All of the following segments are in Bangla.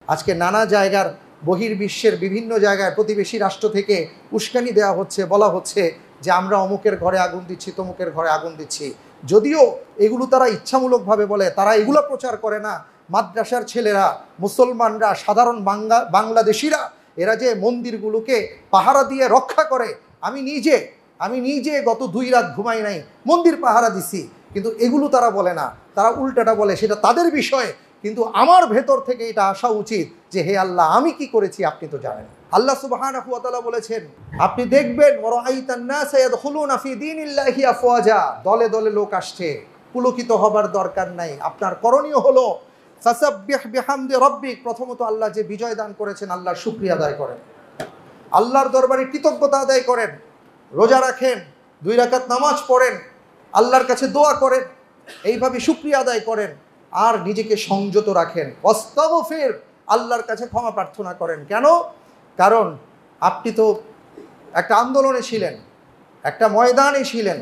আজকে নানা জায়গার বহির্বিশ্বের বিভিন্ন জায়গায় প্রতিবেশী রাষ্ট্র থেকে উস্কানি দেওয়া হচ্ছে, বলা হচ্ছে যে আমরা অমুকের ঘরে আগুন দিচ্ছি, তমুকের ঘরে আগুন দিচ্ছি। যদিও এগুলো তারা ইচ্ছামূলকভাবে বলে, তারা এগুলো প্রচার করে না। মাদ্রাসার ছেলেরা, মুসলমানরা, সাধারণ বাংলাদেশিরা এরা যে মন্দিরগুলোকে পাহারা দিয়ে রক্ষা করে, আমি নিজে গত 2 রাত ঘুমাই নাই, মন্দির পাহারা দিছি, কিন্তু এগুলো তারা বলে না, তারা উল্টাটা বলে, সেটা তাদের বিষয়। কিন্তু আমার ভেতর থেকে এটা আসা উচিত যে হে আল্লাহ, আমি কি করেছি আপনি তো জানেন। আল্লাহ সুবহানাহু ওয়া তাআলা বলেছেন, আপনি দেখবেন ওয়ারাআইতান নাসা ইয়াদখুলুনা ফি দীনিল্লাহি আফওয়াজা, দলে দলে লোক আসছে। পুলকিত হবার দরকার নাই, আপনার করণীয় হলো ফাসাব্বিহ বিহামদি রাব্বিক, প্রথমত আল্লাহ যে বিজয় দান করেছেন আল্লাহর শুকরিয়া আদায় করেন, আল্লাহর দরবারে কৃতজ্ঞতা আদায় করেন, রোজা রাখেন, 2 রাকাত নামাজ পড়েন, আল্লাহর কাছে দোয়া করেন, এইভাবে শুকরিয়া আদায় করেন, আর নিজেকে সংযত রাখেন। ওয়াস্তাগফির, আল্লাহর কাছে ক্ষমা প্রার্থনা করেন। কেন? কারণ আপনি তো একটা আন্দোলনে ছিলেন, একটা ময়দানে ছিলেন,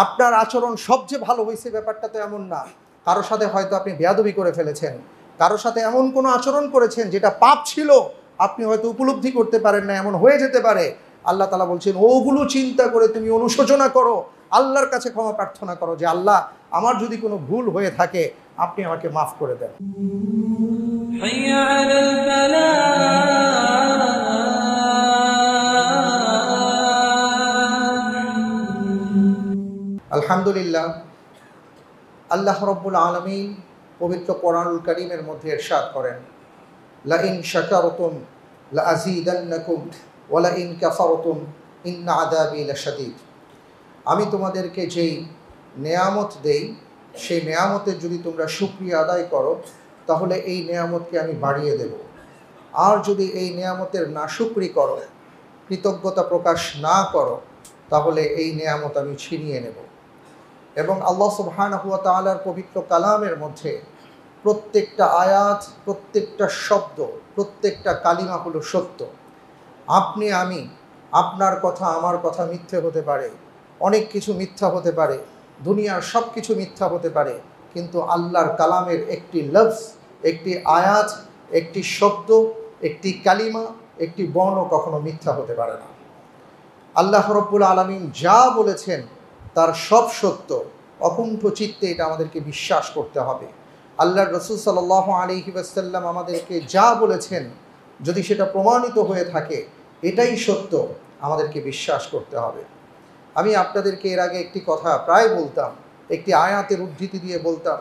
আপনার আচরণ সবচেয়ে ভালো হয়েছে ব্যাপারটা তো এমন না। কারোর সাথে হয়তো আপনি বেয়াদবি করে ফেলেছেন, কারোর সাথে এমন কোনো আচরণ করেছেন যেটা পাপ ছিল, আপনি হয়তো উপলব্ধি করতে পারেন না, এমন হয়ে যেতে পারে। আল্লাহ তাআলা বলছেন ওগুলো চিন্তা করে তুমি অনুশোচনা করো, আল্লাহর কাছে ক্ষমা প্রার্থনা করো যে আল্লাহ, আমার যদি কোনো ভুল হয়ে থাকে আপনি আমাকে মাফ করে দেন। আলহামদুলিল্লাহ, আল্লাহ রাব্বুল আলামিন পবিত্র কোরআনুল কারীমের মধ্যে ইরশাদ করেন, লা ইন শাকারতুম লা আযীদান্নাকুম ওয়া লা ইন কাফারতুম ইন্না আযাবি লাশাদীদ। আমি তোমাদেরকে যেই নেয়ামত দেই, সেই নেয়ামতের যদি তোমরা শুকরিয়া আদায় করো তাহলে এই নেয়ামতকে আমি বাড়িয়ে দেব, আর যদি এই নেয়ামতের নাশুকরি করো, কৃতজ্ঞতা প্রকাশ না করো, তাহলে এই নেয়ামত আমি ছিনিয়ে নেব। এবং আল্লাহ সুবহানাহু ওয়া তাআলার পবিত্র কালামের মধ্যে প্রত্যেকটা আয়াত, প্রত্যেকটা শব্দ, প্রত্যেকটা কালিমা হলো সত্য। আপনি, আমি, আপনার কথা, আমার কথা মিথ্যে হতে পারে, অনেক কিছু মিথ্যা হতে পারে, দুনিয়ার সব কিছু মিথ্যা হতে পারে, কিন্তু আল্লাহর কালামের একটি লফজ, একটি আয়াত, একটি শব্দ, একটি কালিমা, একটি বর্ণ কখনো মিথ্যা হতে পারে না। আল্লাহ রাব্বুল আলামিন যা বলেছেন তার সব সত্য। অকুণ্ঠ চিত্তে এটা আমাদেরকে বিশ্বাস করতে হবে। আল্লাহর রাসূল সাল্লাল্লাহু আলাইহি ওয়াসাল্লাম আমাদেরকে যা বলেছেন, যদি সেটা প্রমাণিত হয়ে থাকে এটাই সত্য, আমাদেরকে বিশ্বাস করতে হবে। আমি আপনাদেরকে এর আগে একটি কথা প্রায় বলতাম, একটি আয়াতের উদ্ধৃতি দিয়ে বলতাম,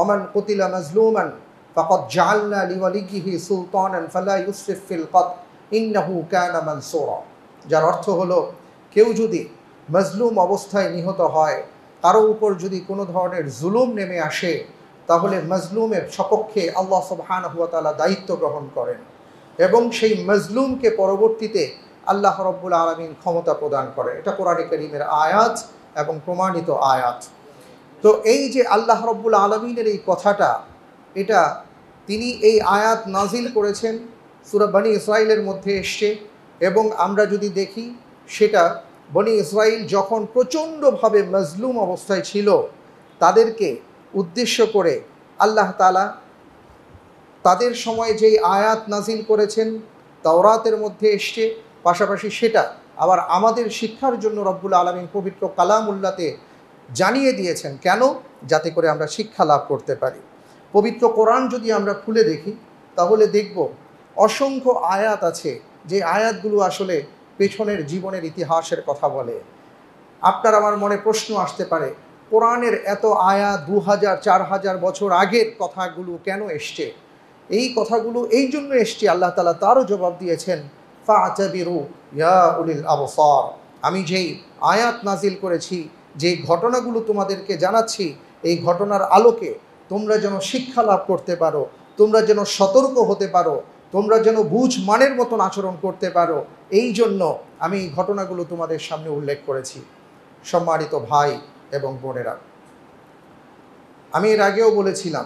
ওমান কুতিলা মাজলুমান ফাকাদ জাআলনা লিওয়ালিয়িহি সুলতানান ফালা ইউসরিফ ফিল কতল ইন্নাহু কানা মানসুরা। যার অর্থ হলো, কেউ যদি মজলুম অবস্থায় নিহত হয়, কারো উপর যদি কোনো ধরনের জুলুম নেমে আসে, তাহলে মজলুমের সপক্ষে আল্লাহ সুবহানাহু ওয়া তাআলা দায়িত্ব গ্রহণ করেন এবং সেই মজলুমকে পরবর্তীতে আল্লাহ রাব্বুল আলামিন ক্ষমতা প্রদান করেন। এটা কোরআনে কারীমের আয়াত এবং প্রমাণিত আয়াত। তো এই যে আল্লাহ রাব্বুল আলামিনের এই কথাটা, এটা তিনি এই আয়াত নাজিল করেছেন, সূরা বনী ইসরাঈলের মধ্যে এসছে। এবং আমরা যদি দেখি, সেটা বনী ইসরাঈল যখন প্রচণ্ডভাবে মজলুম অবস্থায় ছিল, তাদেরকে উদ্দেশ্য করে আল্লাহ তাআলা তাদের সময় যেই আয়াত নাজিল করেছেন তাওরাতের মধ্যে এসছে, পাশাপাশি সেটা আবার আমাদের শিক্ষার জন্য রব্বুল আলামিন পবিত্র কালামুল্লাহতে জানিয়ে দিয়েছেন। কেন? যাতে করে আমরা শিক্ষা লাভ করতে পারি। পবিত্র কোরআন যদি আমরা খুলে দেখি, তাহলে দেখব অসংখ্য আয়াত আছে, যে আয়াতগুলো আসলে পেছনের জীবনের ইতিহাসের কথা বলে। আপনার আমার মনে প্রশ্ন আসতে পারে, কোরআনের এত আয়াত 2000 4000 বছর আগের কথাগুলো কেন এসছে? এই কথাগুলো এই জন্য এসছে, আল্লাহ তাআলা তারও জবাব দিয়েছেন, ফা'তাবিরু ইয়া উলিল আবসার। আমি যেই আয়াত নাজিল করেছি, যে ঘটনাগুলো তোমাদেরকে জানাচ্ছি, এই ঘটনার আলোকে তোমরা যেন শিক্ষা লাভ করতে পারো, তোমরা যেন সতর্ক হতে পারো, তোমরা যেন বুঝ মানের মতন আচরণ করতে পারো, এই জন্য আমি এই ঘটনাগুলো তোমাদের সামনে উল্লেখ করেছি। সম্মানিত ভাই এবং বোনেরা, আমি এর আগেও বলেছিলাম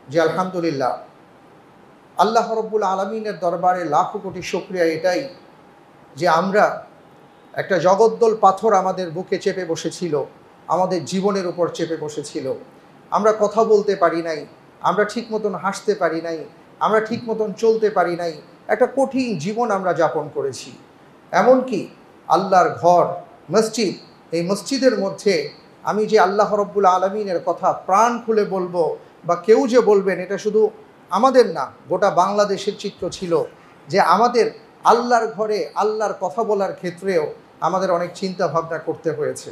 যে আলহামদুলিল্লাহ, আল্লাহ রাব্বুল আলামিনের দরবারে লাখো কোটি শুকরিয়া এটাই যে আমরা একটা জগদ্দল পাথর আমাদের বুকে চেপে বসেছিল, আমাদের জীবনের উপর চেপে বসেছিল। আমরা কথা বলতে পারি নাই, আমরা ঠিক মতন হাসতে পারি নাই, আমরা ঠিক মতন চলতে পারি নাই, একটা কঠিন জীবন আমরা যাপন করেছি। এমনকি আল্লাহর ঘর মসজিদ, এই মসজিদের মধ্যে আমি যে আল্লাহ রব্বুল আলমিনের কথা প্রাণ খুলে বলবো বা কেউ যে বলবেন, এটা শুধু আমাদের না, গোটা বাংলাদেশের চিত্র ছিল যে আমাদের আল্লাহর ঘরে আল্লাহর কথা বলার ক্ষেত্রেও আমাদের অনেক চিন্তা ভাবনা করতে হয়েছে।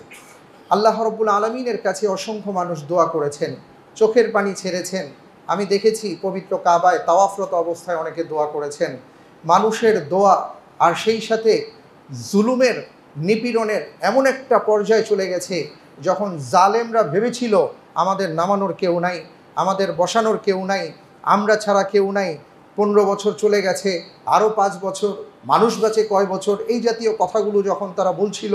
আল্লাহ রব্বুল আলমিনের কাছে অসংখ্য মানুষ দোয়া করেছেন, চোখের পানি ছেড়েছেন। আমি দেখেছি পবিত্র কাবায় তাওয়াফরত অবস্থায় অনেকে দোয়া করেছেন। মানুষের দোয়া আর সেই সাথে জুলুমের নিপীড়নের এমন একটা পর্যায়ে চলে গেছে, যখন জালেমরা ভেবেছিল আমাদের নামানোর কেউ নাই, আমাদের বসানোর কেউ নাই, আমরা ছাড়া কেউ নাই। 15 বছর চলে গেছে, আরও 5 বছর, মানুষ বাঁচে কয় বছর, এই জাতীয় কথাগুলো যখন তারা বলছিল,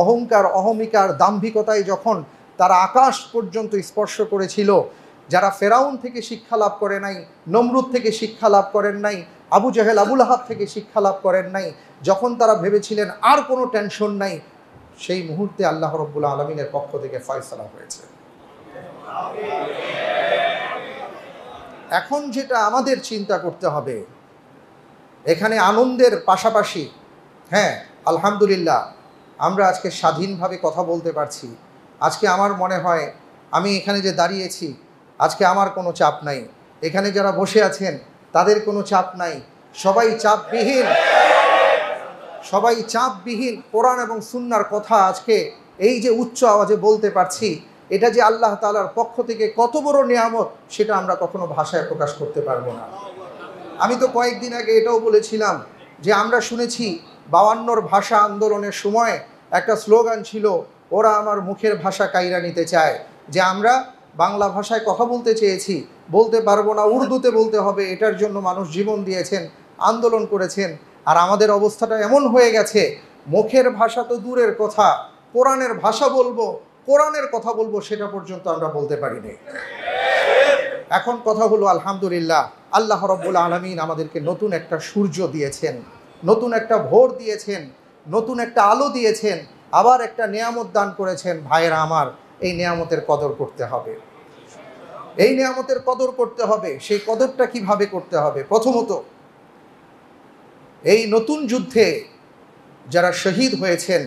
অহংকার অহমিকার দাম্ভিকতায় যখন তারা আকাশ পর্যন্ত স্পর্শ করেছিল, যারা ফেরাউন থেকে শিক্ষা লাভ করে নাই, নমরুদ থেকে শিক্ষা লাভ করেন নাই, আবু জাহেল আবুল আহাব থেকে শিক্ষা লাভ করেন নাই, যখন তারা ভেবেছিলেন আর কোনো টেনশন নাই, সেই মুহূর্তে আল্লাহ রব্বুল আলমিনের পক্ষ থেকে ফয়সালা হয়েছে। এখন যেটা আমাদের চিন্তা করতে হবে, এখানে আনন্দের পাশাপাশি, হ্যাঁ আলহামদুলিল্লাহ আমরা আজকে স্বাধীনভাবে কথা বলতে পারছি। আজকে আমার মনে হয় আমি এখানে যে দাঁড়িয়েছি, আজকে আমার কোনো চাপ নাই, এখানে যারা বসে আছেন তাদের কোনো চাপ নাই, সবাই চাপবিহীন কোরআন এবং সুন্নাহর কথা আজকে এই যে উচ্চ আওয়াজে বলতে পারছি, এটা যে আল্লাহ তাআলার পক্ষ থেকে কত বড় নিয়ামত, সেটা আমরা কখনো ভাষায় প্রকাশ করতে পারবো না। আমি তো কয়েকদিন আগে এটাও বলেছিলাম যে আমরা শুনেছি 52 ভাষা আন্দোলনের সময় একটা স্লোগান ছিল, ওরা আমার মুখের ভাষা কাইরা নিতে চায়, যে আমরা বাংলা ভাষায় কথা বলতে চেয়েছি, বলতে পারবো না, উর্দুতে বলতে হবে। এটার জন্য মানুষ জীবন দিয়েছেন, আন্দোলন করেছেন। আর আমাদের অবস্থাটা এমন হয়ে গেছে, মুখের ভাষা তো দূরের কথা, কোরআনের ভাষা বলবো, কোরআনের কথা বলবো, সেটা পর্যন্ত আমরা বলতে পারিনি। এখন কথা হলো আলহামদুলিল্লাহ, আল্লাহ রব্বুল আলামিন আমাদেরকে নতুন একটা সূর্য দিয়েছেন, নতুন একটা ভোর দিয়েছেন, নতুন একটা আলো দিয়েছেন, আবার একটা নিয়ামত দান করেছেন। ভাইয়েরা আমার, এই নিয়ামতের কদর করতে হবে, এই নিয়ামতের কদর করতে হবে। সেই কদরটা কিভাবে করতে হবে? প্রথমত, এই নতুন যুদ্ধে যারা শহীদ হয়েছেন,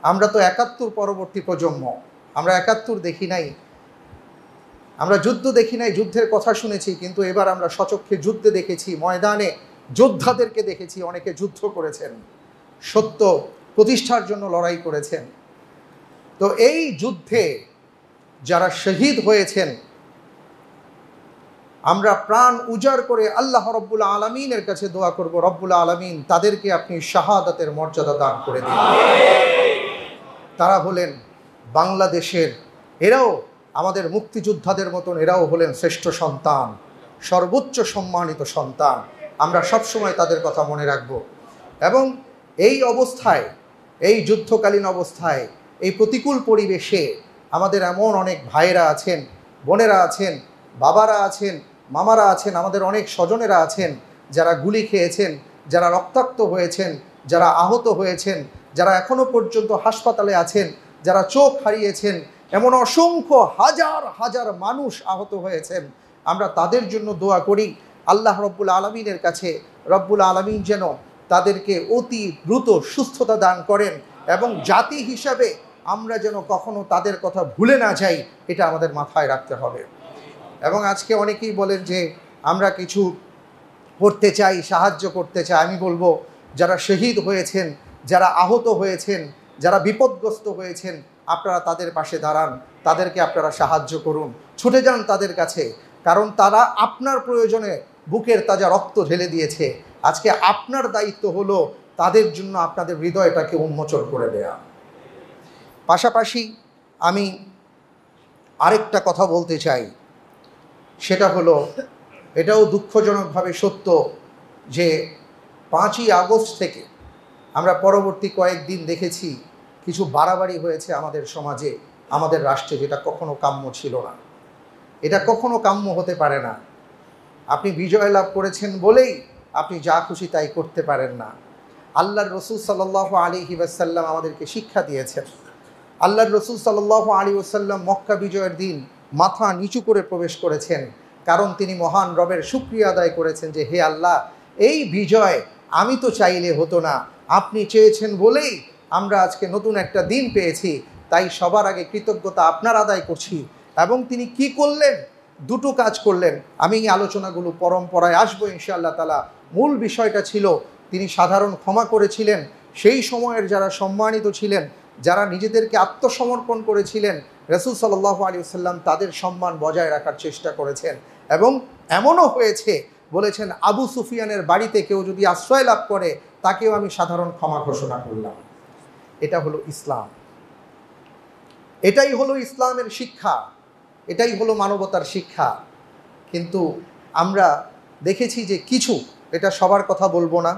আমরা তো 71 পরবর্তী প্রজন্ম, আমরা 71 দেখি নাই, আমরা যুদ্ধ দেখি নাই, যুদ্ধের কথা শুনেছি, কিন্তু এবার আমরা সচক্ষে যুদ্ধে দেখেছি, ময়দানে যোদ্ধাদেরকে দেখেছি। অনেকে যুদ্ধ করেছেন, সত্য প্রতিষ্ঠার জন্য লড়াই করেছেন। তো এই যুদ্ধে যারা শহীদ হয়েছেন, আমরা প্রাণ উজাড় করে আল্লাহ রব্বুল আলামিনের কাছে দোয়া করব, রব্বুল আলামিন তাদেরকে আপনি শাহাদাতের মর্যাদা দান করে দিন। তারা হলেন বাংলাদেশের, এরাও আমাদের মুক্তিযোদ্ধাদের মতন, এরাও হলেন শ্রেষ্ঠ সন্তান, সর্বোচ্চ সম্মানিত সন্তান। আমরা সবসময় তাদের কথা মনে রাখব। এবং এই অবস্থায়, এই যুদ্ধকালীন অবস্থায়, এই প্রতিকূল পরিবেশে আমাদের এমন অনেক ভাইয়েরা আছেন, বোনেরা আছেন, বাবারা আছেন, মামারা আছেন, আমাদের অনেক স্বজনেরা আছেন, যারা গুলি খেয়েছেন, যারা রক্তাক্ত হয়েছেন, যারা আহত হয়েছেন, যারা এখনো পর্যন্ত হাসপাতালে আছেন, যারা চোখ হারিয়েছেন, এমন অসংখ্য হাজার হাজার মানুষ আহত হয়েছেন। আমরা তাদের জন্য দোয়া করি, আল্লাহ রব্বুল আলমিনের কাছে রব্বুল আলমিন যেন তাদেরকে অতি দ্রুত সুস্থতা দান করেন, এবং জাতি হিসাবে আমরা যেন কখনো তাদের কথা ভুলে না যাই, এটা আমাদের মাথায় রাখতে হবে। এবং আজকে অনেকেই বলেন যে আমরা কিছু করতে চাই, সাহায্য করতে চাই। আমি বলবো, যারা শহীদ হয়েছেন, যারা আহত হয়েছেন, যারা বিপদগ্রস্ত হয়েছেন, আপনারা তাদের পাশে দাঁড়ান, তাদেরকে আপনারা সাহায্য করুন, ছুটে যান তাদের কাছে, কারণ তারা আপনার প্রয়োজনে বুকের তাজা রক্ত ঢেলে দিয়েছে। আজকে আপনার দায়িত্ব হলো তাদের জন্য আপনাদের হৃদয়টাকে উন্মোচন করে দেয়া। পাশাপাশি আমি আরেকটা কথা বলতে চাই, সেটা হলো, এটাও দুঃখজনকভাবে সত্য যে 5ই আগস্ট থেকে আমরা পরবর্তী কয়েকদিন দেখেছি কিছু বাড়াবাড়ি হয়েছে আমাদের সমাজে, আমাদের রাষ্ট্রে, যেটা কখনো কাম্য ছিল না। এটা কখনো কাম্য হতে পারে না। আপনি বিজয় লাভ করেছেন বলেই আপনি যা খুশি তাই করতে পারেন না। আল্লাহর রসুল সাল্লাল্লাহু আলাইহি ওয়াসাল্লাম আমাদেরকে শিক্ষা দিয়েছেন। আল্লাহর রসুল সাল্লাল্লাহু আলাইহি ওয়াসাল্লাম মক্কা বিজয়ের দিন মাথা নিচু করে প্রবেশ করেছেন। কারণ তিনি মহান রবের শুকরিয়া আদায় করেছেন যে হে আল্লাহ, এই বিজয় আমি তো চাইলে হতো না, আপনি চেয়েছেন বলেই আমরা আজকে নতুন একটা দিন পেয়েছি, তাই সবার আগে কৃতজ্ঞতা আপনার আদায় করছি। এবং তিনি কি করলেন? দুটো কাজ করলেন। আমি এই আলোচনাগুলো পরম্পরায় আসবো ইনশাআল্লাহ তাআলা। মূল বিষয়টা ছিল তিনি সাধারণ ক্ষমা করেছিলেন। সেই সময়ের যারা সম্মানিত ছিলেন, যারা নিজেদেরকে আত্মসমর্পণ করেছিলেন, রাসূল সাল্লাল্লাহু আলাইহি ওয়াসাল্লাম তাদের সম্মান বজায় রাখার চেষ্টা করেছেন। এবং এমনও হয়েছে, বলেছেন আবু সুফিয়ানের বাড়িতে কেউ যদি আশ্রয় লাভ করে তাকেও আমি সাধারণ ক্ষমা ঘোষণা করলাম। এটা হলো ইসলাম, এটাই হলো ইসলামের শিক্ষা, এটাই হলো মানবতার শিক্ষা। কিন্তু আমরা দেখেছি যে কিছু, এটা সবার কথা বলবো না,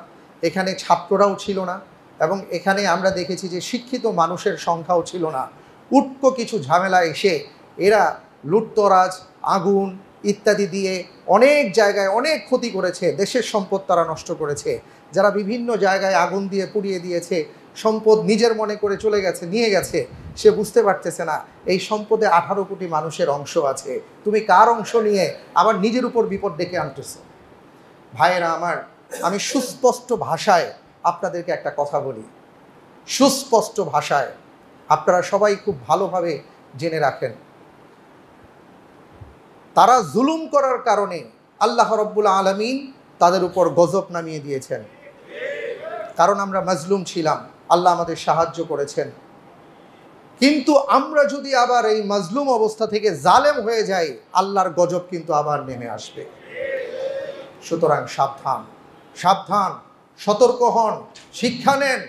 এখানে ছাত্ররাও ছিল না এবং এখানে আমরা দেখেছি যে শিক্ষিত মানুষের সংখ্যাও ছিল না। উটকো কিছু ঝামেলা এসে এরা লুটতরাজ, আগুন ইত্যাদি দিয়ে অনেক জায়গায় অনেক ক্ষতি করেছে, দেশের সম্পদ তারা নষ্ট করেছে। যারা বিভিন্ন জায়গায় আগুন দিয়ে পুড়িয়ে দিয়েছে, সম্পদ নিজের মনে করে চলে গেছে, নিয়ে গেছে, সে বুঝতে পারতেছে না এই সম্পদে 18 কোটি মানুষের অংশ আছে। তুমি কার অংশ নিয়ে আবার নিজের উপর বিপদ ডেকে আনতেছো? ভাইয়েরা আমার, আমি সুস্পষ্ট ভাষায় আপনাদেরকে একটা কথা বলি, সুস্পষ্ট ভাষায় আপনারা সবাই খুব ভালোভাবে জেনে রাখেন। তারা জুলুম করার কারণে আল্লাহ রাব্বুল আলামিন তাদের উপর গজব নামিয়ে দিয়েছেন। কারণ আমরা মাজলুম ছিলাম, আল্লাহ আমাদের সাহায্য করেছেন। কিন্তু আমরা যদি আবার এই মাজলুম অবস্থা থেকে জালেম হয়ে যাই, আল্লাহর গজব কিন্তু আবার নেমে আসবে। সুতরাং সাবধান, সাবধান, সতর্ক হন, শিক্ষা নেন।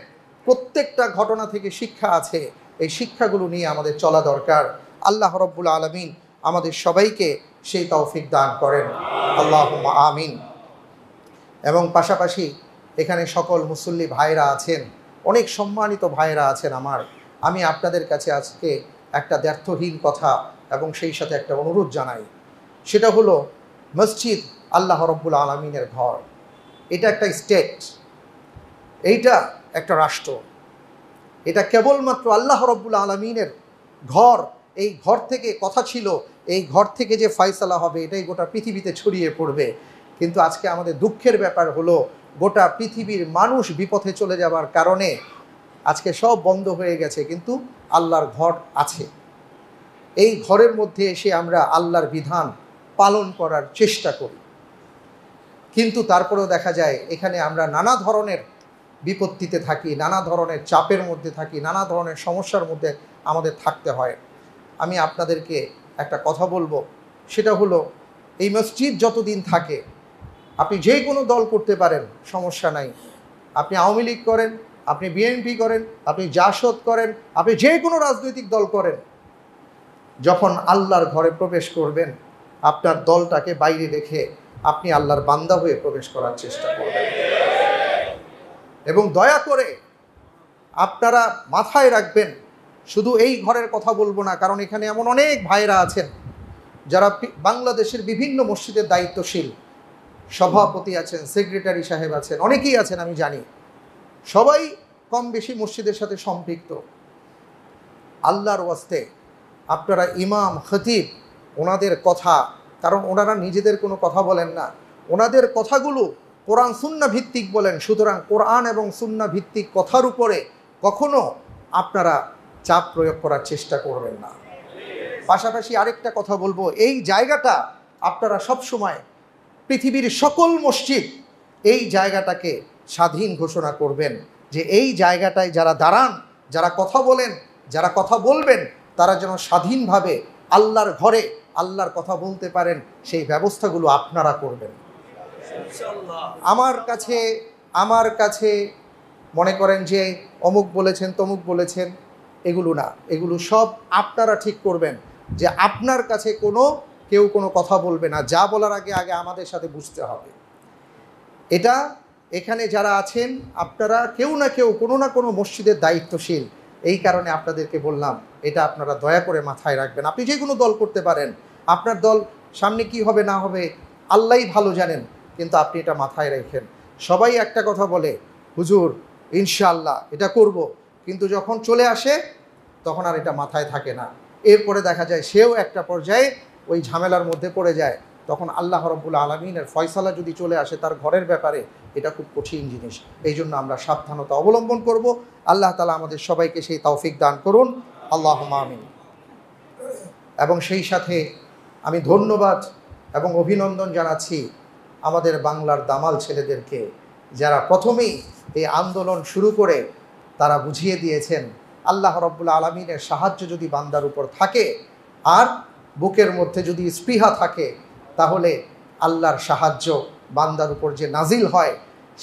প্রত্যেকটা ঘটনা থেকে শিক্ষা আছে, এই শিক্ষাগুলো নিয়ে আমাদের চলা দরকার। আল্লাহ রাব্বুল আলামিন আমাদের সবাইকে সেই তৌফিক দান করেন, আল্লাহুম্মা আমিন। এবং পাশাপাশি এখানে সকল মুসল্লি ভাইরা আছেন, অনেক সম্মানিত ভাইরা আছেন আমার। আমি আপনাদের কাছে আজকে একটা দ্ব্যর্থহীন কথা এবং সেই সাথে একটা অনুরোধ জানাই। সেটা হলো মসজিদ আল্লাহ রাব্বুল আলামিনের ঘর, এটা একটা স্টেট, এইটা একটা রাষ্ট্র, এটা কেবলমাত্র আল্লাহ রাব্বুল আলামিনের ঘর। এই ঘর থেকে কথা ছিল, এই ঘর থেকে যে ফয়সালা হবে এটাই গোটা পৃথিবীতে ছড়িয়ে পড়বে। কিন্তু আজকে আমাদের দুঃখের ব্যাপার হলো গোটা পৃথিবীর মানুষ বিপথে চলে যাবার কারণে আজকে সব বন্ধ হয়ে গেছে, কিন্তু আল্লাহর ঘর আছে। এই ঘরের মধ্যে এসে আমরা আল্লাহর বিধান পালন করার চেষ্টা করি, কিন্তু তারপরেও দেখা যায় এখানে আমরা নানা ধরনের বিপত্তিতে থাকি, নানা ধরনের চাপের মধ্যে থাকি, নানা ধরনের সমস্যার মধ্যে আমাদের থাকতে হয়। আমি আপনাদেরকে একটা কথা বলবো, সেটা হলো এই মসজিদ যতদিন থাকে আপনি যে কোনো দল করতে পারেন, সমস্যা নাই। আপনি আওয়ামী লীগ করেন, আপনি বিএনপি করেন, আপনি জাসদ করেন, আপনি যে কোনো রাজনৈতিক দল করেন, যখন আল্লাহর ঘরে প্রবেশ করবেন আপনার দলটাকে বাইরে রেখে আপনি আল্লাহর বান্দা হয়ে প্রবেশ করার চেষ্টা করবেন। এবং দয়া করে আপনারা মাথায় রাখবেন, শুধু এই ঘরের কথা বলবো না, কারণ এখানে এমন অনেক ভাইরা আছেন যারা বাংলাদেশের বিভিন্ন মসজিদের দায়িত্বশীল, সভাপতি আছেন, সেক্রেটারি সাহেব আছেন, অনেকেই আছেন, আমি জানি সবাই কম বেশি মসজিদের সাথে সম্পৃক্ত। আল্লাহর ওয়াস্তে আপনারা ইমাম, খতিব, ওনাদের কথা, কারণ ওনারা নিজেদের কোনো কথা বলেন না, ওনাদের কথাগুলো কোরআন সুন্নাহ ভিত্তিক বলেন। সুতরাং কোরআন এবং সুন্নাহ ভিত্তিক কথার উপরে কখনো আপনারা চাপ প্রয়োগ করার চেষ্টা করবেন না। পাশাপাশি আরেকটা কথা বলবো, এই জায়গাটা আপনারা সব সময় পৃথিবীর সকল মসজিদ এই জায়গাটাকে স্বাধীন ঘোষণা করবেন, যে এই জায়গাটায় যারা দাঁড়ান, যারা কথা বলেন, যারা কথা বলবেন, তারা যেন স্বাধীনভাবে আল্লাহর ঘরে আল্লাহর কথা বলতে পারেন, সেই ব্যবস্থাগুলো আপনারা করবেন। আমার কাছে মনে করেন যে অমুক বলেছেন, তমুক বলেছেন, এগুলো না, এগুলো সব আপনারা ঠিক করবেন যে আপনার কাছে কেউ কোনো কথা বলবে না, যা বলার আগে আমাদের সাথে বুঝতে হবে। এটা এখানে যারা আছেন আপনারা কেউ না কেউ কোনো না কোনো মসজিদের দায়িত্বশীল, এই কারণে আপনাদেরকে বললাম, এটা আপনারা দয়া করে মাথায় রাখবেন। আপনি যে কোনো দল করতে পারেন, আপনার দল সামনে কি হবে না হবে আল্লাহই ভালো জানেন, কিন্তু আপনি এটা মাথায় রাখেন। সবাই একটা কথা বলে, হুজুর ইনশাআল্লাহ এটা করব, কিন্তু যখন চলে আসে তখন আর এটা মাথায় থাকে না। এরপরে দেখা যায় সেও একটা পর্যায়ে ওই ঝামেলার মধ্যে পড়ে যায়, তখন আল্লাহ রাব্বুল আলামিনের ফয়সালা যদি চলে আসে তার ঘরের ব্যাপারে, এটা খুব কঠিন জিনিস। এই জন্য আমরা সাবধানতা অবলম্বন করব। আল্লাহ তাআলা আমাদের সবাইকে সেই তৌফিক দান করুন, আল্লাহুম্মা আমিন। এবং সেই সাথে আমি ধন্যবাদ এবং অভিনন্দন জানাচ্ছি আমাদের বাংলার দামাল ছেলেদেরকে, যারা প্রথমেই এই আন্দোলন শুরু করে তারা বুঝিয়ে দিয়েছেন আল্লাহ রাব্বুল আলামিনের সাহায্য যদি বান্দার উপর থাকে আর বুকের মধ্যে যদি স্পৃহা থাকে, তাহলে আল্লাহর সাহায্য বান্দার উপর যে নাজিল হয়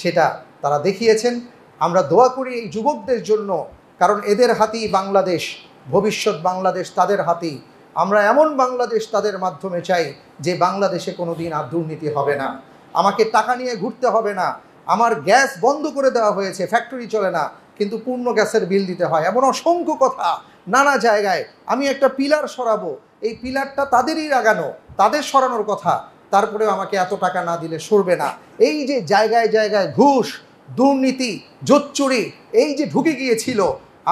সেটা তারা দেখিয়েছেন। আমরা দোয়া করি এই যুবকদের জন্য, কারণ এদের হাতেই বাংলাদেশ, ভবিষ্যৎ বাংলাদেশ তাদের হাতেই। আমরা এমন বাংলাদেশ তাদের মাধ্যমে চাই যে বাংলাদেশে কোনো দিন আর দুর্নীতি হবে না, আমাকে টাকা নিয়ে ঘুরতে হবে না, আমার গ্যাস বন্ধ করে দেওয়া হয়েছে, ফ্যাক্টরি চলে না কিন্তু পূর্ণ গ্যাসের বিল দিতে হয়, এমন অসংখ্য কথা নানা জায়গায়। আমি একটা পিলার সরাবো, এই পিলারটা তাদেরই লাগানো, তাদের সরানোর কথা, তারপরেও আমাকে এত টাকা না দিলে সরবে না। এই যে জায়গায় জায়গায় ঘুষ, দুর্নীতি, জোচ্চুরি এই যে ঢুকে গিয়েছিল,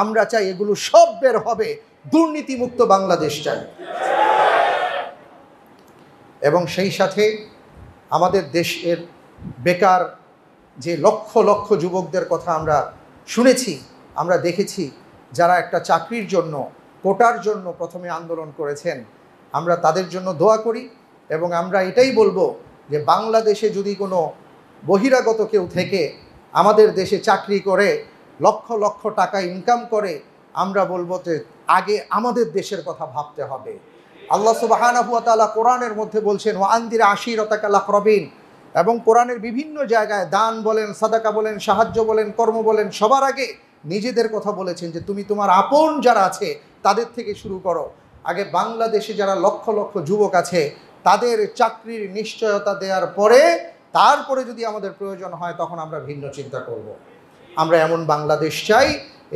আমরা চাই এগুলো সব বের হবে, দুর্নীতিমুক্ত বাংলাদেশ চাই। এবং সেই সাথে আমাদের দেশের বেকার যে লক্ষ লক্ষ যুবকদের কথা আমরা শুনেছি, আমরা দেখেছি, যারা একটা চাকরির জন্য, কোটার জন্য প্রথমে আন্দোলন করেছেন, আমরা তাদের জন্য দোয়া করি। এবং আমরা এটাই বলবো যে বাংলাদেশে যদি কোনো বহিরাগত কেউ থেকে আমাদের দেশে চাকরি করে লক্ষ লক্ষ টাকা ইনকাম করে, আমরা বলবো যে আগে আমাদের দেশের কথা ভাবতে হবে। আল্লাহ সুবহানাহু ওয়া তাআলা কোরআনের মধ্যে বলছেন ওয়া আনদির আশিরাতাকাল আকরাবিন, এবং কোরআনের বিভিন্ন জায়গায় দান বলেন, সাদাকা বলেন, সাহায্য বলেন, কর্ম বলেন, সবার আগে নিজেদের কথা বলেছেন যে তুমি তোমার আপন যারা আছে তাদের থেকে শুরু করো। আগে বাংলাদেশে যারা লক্ষ লক্ষ যুবক আছে তাদের চাকরির নিশ্চয়তা দেওয়ার পরে তারপরে যদি আমাদের প্রয়োজন হয় তখন আমরা ভিন্ন চিন্তা করব। আমরা এমন বাংলাদেশ চাই,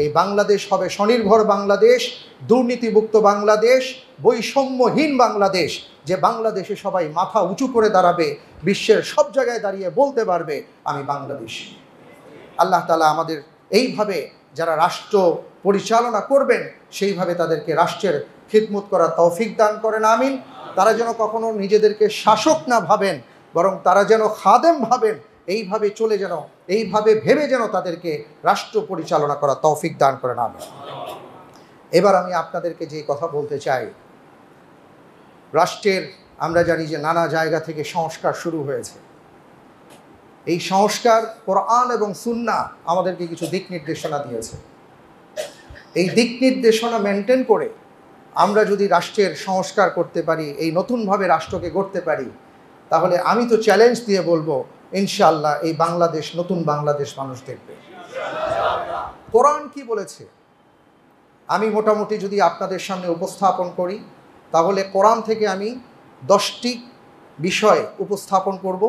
এই বাংলাদেশ হবে স্বনির্ভর বাংলাদেশ, দুর্নীতিমুক্ত বাংলাদেশ, বৈষম্যহীন বাংলাদেশ, যে বাংলাদেশে সবাই মাথা উঁচু করে দাঁড়াবে, বিশ্বের সব জায়গায় দাঁড়িয়ে বলতে পারবে আমি বাংলাদেশি। আল্লাহ তাআলা আমাদের এইভাবে যারা রাষ্ট্র পরিচালনা করবেন সেইভাবে তাদেরকে রাষ্ট্রের খিদমত করার তৌফিক দান করেন, আমিন। তারা যেন কখনো নিজেদেরকে শাসক না ভাবেন, বরং তারা যেন খাদেম ভাবেন, এইভাবে চলে যেন, এইভাবে ভেবে যেন তাদেরকে রাষ্ট্র পরিচালনা করার তৌফিক দান করেন, আমিন। এবার আমি আপনাদেরকে যে কথা বলতে চাই, রাষ্ট্রের আমরা জানি যে নানা জায়গা থেকে সংস্কার শুরু হয়েছে। এই সংস্কার কোরআন এবং সুন্নাহ আমাদেরকে কিছু দিক নির্দেশনা দিয়েছে। এই দিক নির্দেশনা মেনটেন করে আমরা যদি রাষ্ট্রের সংস্কার করতে পারি, এই নতুনভাবে রাষ্ট্রকে গড়তে পারি, তাহলে আমি তো চ্যালেঞ্জ দিয়ে বলবো ইনশাআল্লাহ এই বাংলাদেশ নতুন বাংলাদেশ মানুষ দেখবে। কোরআন কি বলেছে আমি মোটামুটি যদি আপনাদের সামনে উপস্থাপন করি, তাহলে কোরআন থেকে আমি 10টি বিষয় উপস্থাপন করব